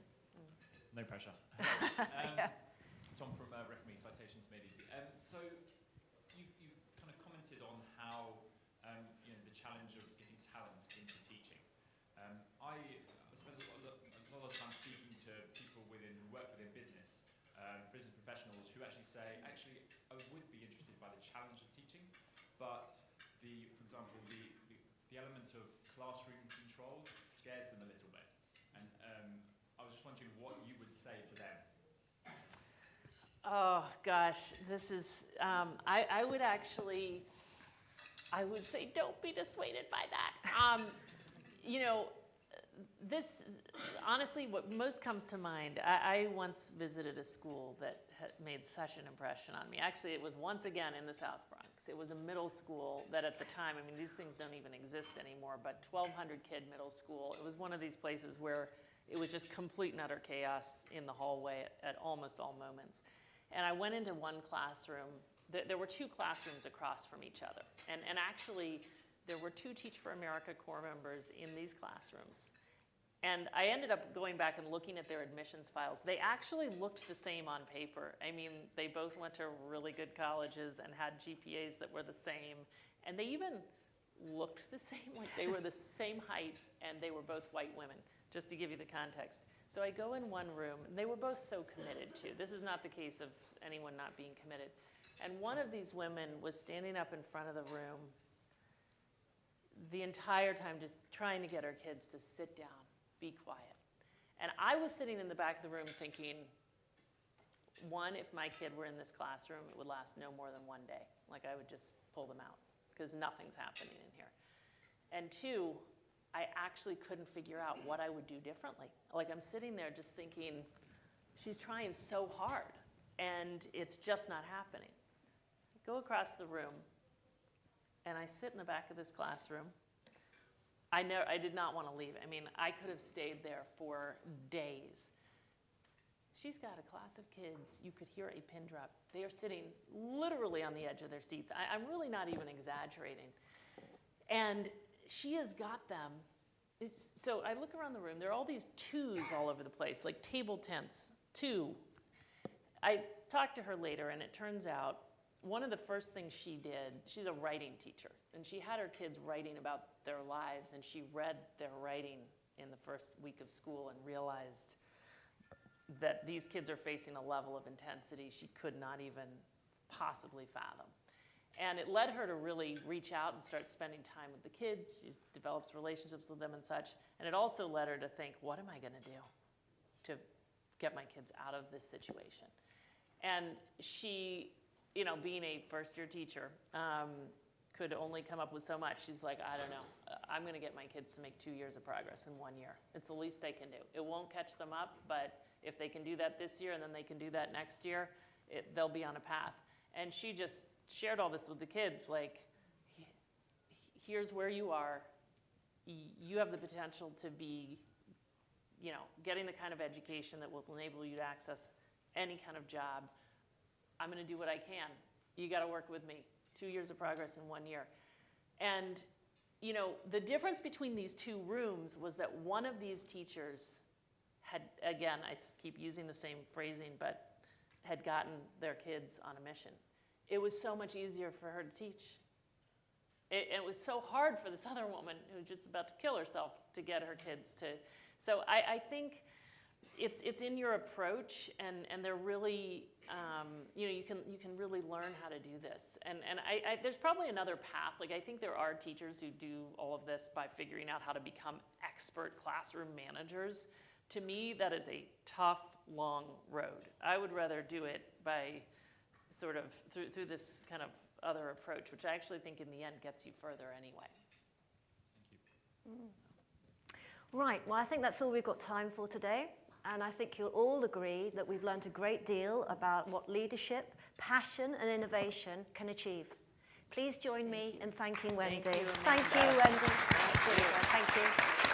K: No pressure.
A: Yeah.
K: Tom from Referee Citations Made Easy. So you've kind of commented on how the challenge of getting talent into teaching. I spend a lot of time speaking to people who work within business professionals who actually say, I would be interested by the challenge of teaching, but for example, the element of classroom control scares them a little bit. And I was just wondering what you would say to them.
B: Oh gosh, this is, I would say don't be dissuaded by that. This, honestly, what most comes to mind, I once visited a school that had made such an impression on me. Actually, it was once again in the South Bronx. It was a middle school that at the time, I mean, these things don't even exist anymore, but 1,200 kid middle school. It was one of these places where it was just complete and utter chaos in the hallway at almost all moments. And I went into one classroom. There were two classrooms across from each other. And actually, there were 2 Teach for America Corps members in these classrooms. And I ended up going back and looking at their admissions files. They actually looked the same on paper. I mean, they both went to really good colleges and had GPAs that were the same. And they even looked the same, like they were the same height, and they were both white women, just to give you the context. So I go in one room, and they were both so committed too. This is not the case of anyone not being committed. And one of these women was standing up in front of the room the entire time, just trying to get her kids to sit down, be quiet. And I was sitting in the back of the room thinking, one, if my kid were in this classroom, it would last no more than one day. Like, I would just pull them out, because nothing's happening in here. And 2, I actually couldn't figure out what I would do differently. Like, I'm sitting there just thinking, she's trying so hard, and it's just not happening. I go across the room, and I sit in the back of this classroom. I did not want to leave. I mean, I could have stayed there for days. She's got a class of kids. You could hear a pin drop. They are sitting literally on the edge of their seats. I'm really not even exaggerating. And she has got them. So I look around the room. There are all these 2s all over the place, like table tents, 2. I talked to her later, and it turns out one of the first things she did, she's a writing teacher, and she had her kids writing about their lives, and she read their writing in the first week of school and realized that these kids are facing a level of intensity she could not even possibly fathom. And it led her to really reach out and start spending time with the kids. She develops relationships with them and such. And it also led her to think, what am I going to do to get my kids out of this situation? And she, being a first-year teacher, could only come up with so much. She's like, I don't know. I'm going to get my kids to make 2 years of progress in 1 year. It's the least I can do. It won't catch them up, but if they can do that this year and then they can do that next year, they'll be on a path. And she just shared all this with the kids, like, here's where you are. You have the potential to be, getting the kind of education that will enable you to access any kind of job. I'm going to do what I can. You got to work with me. 2 years of progress in 1 year. And, the difference between these 2 rooms was that one of these teachers had, again, I keep using the same phrasing, but had gotten their kids on a mission. It was so much easier for her to teach. It was so hard for this other woman who was just about to kill herself to get her kids to. So I think it's in your approach, and they're really, you can really learn how to do this. And there's probably another path. Like, I think there are teachers who do all of this by figuring out how to become expert classroom managers. To me, that is a tough, long road. I would rather do it by sort of through this kind of other approach, which I actually think in the end gets you further anyway.
K: Thank you.
A: Right, well, I think that's all we've got time for today. and I think you'll all agree that we've learned a great deal about what leadership, passion, and innovation can achieve. Please join me in thanking Wendy.
B: Thank you,
A: Thank you, Wendy. Thank you.